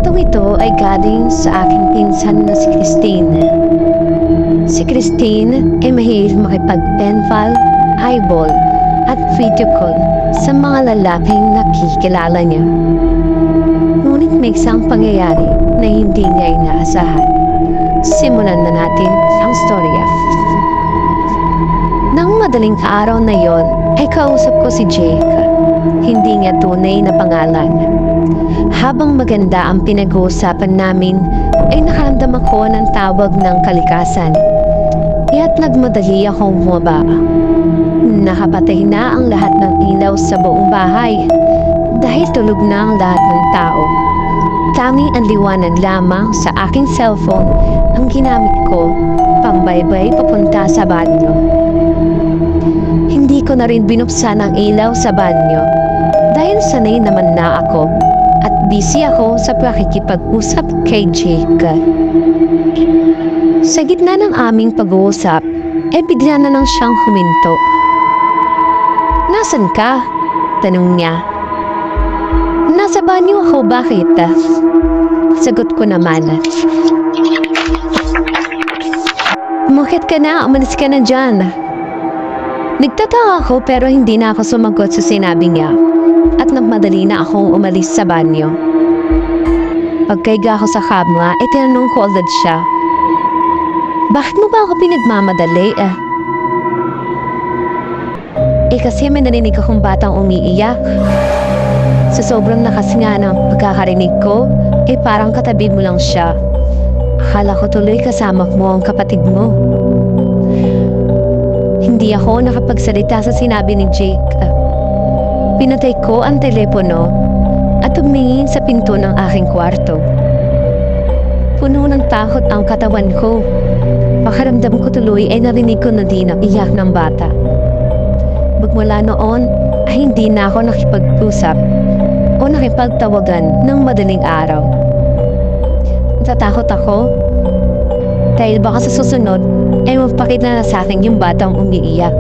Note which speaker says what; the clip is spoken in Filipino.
Speaker 1: kwentong ito ay galing sa aking pinsan na si Christine. Si Christine ay mahilig makipag-penpal, highball, at video call sa mga lalaking nakikilala niya. Ngunit may isang pangyayari na hindi niya inaasahan. Simulan na natin ang storya. Nang madaling araw na yon, ay kausap ko si Jake. Hindi niya tunay na pangalan. Habang maganda ang pinag-uusapan namin, ay nakaramdam ako ng tawag ng kalikasan. Kaya't nagmadali akong bumaba. Nakapatay na ang lahat ng ilaw sa buong bahay dahil tulog na ang lahat ng tao. Tanging ang liwanag lamang sa aking cellphone ang ginamit ko pambaybay papunta sa banyo. Hindi ko na rin binuksan ang ilaw sa banyo dahil sanay naman na ako at busy ako sa pakikipag-usap kay Jake. Sa gitna ng aming pag-uusap, bigla na lang siyang huminto. "Nasaan ka?" tanong niya. "Nasa banyo ako, bakit?" Sagot ko naman. "Umakit ka na, umalis ka na dyan." Nagtataka ako pero hindi na ako sumagot sa sinabi niya at nagmadali na akong umalis sa banyo. Pagkaiga ko sa kama, tinanong ko agad siya, "Bakit mo ba ako pinagmamadali?" Kasi may narinig akong batang umiiyak. Sa sobrang lakas nga ng pagkakarinig ko, parang katabi mo lang siya. Akala ko tuloy kasama mo ang kapatid mo. Hindi ako nakapagsalita sa sinabi ni Jake. Pinatay ko ang telepono at tumingin sa pinto ng aking kwarto. Puno ng takot ang katawan ko. Pakiramdam ko tuloy ay narinig ko na din ang iyak ng bata. Magmula noon ay hindi na ako nakipag-usap o nakipagtawagan ng madaling araw. Natatakot ako dahil baka sa susunod ay magpakita na sa akin yung batang umiiyak.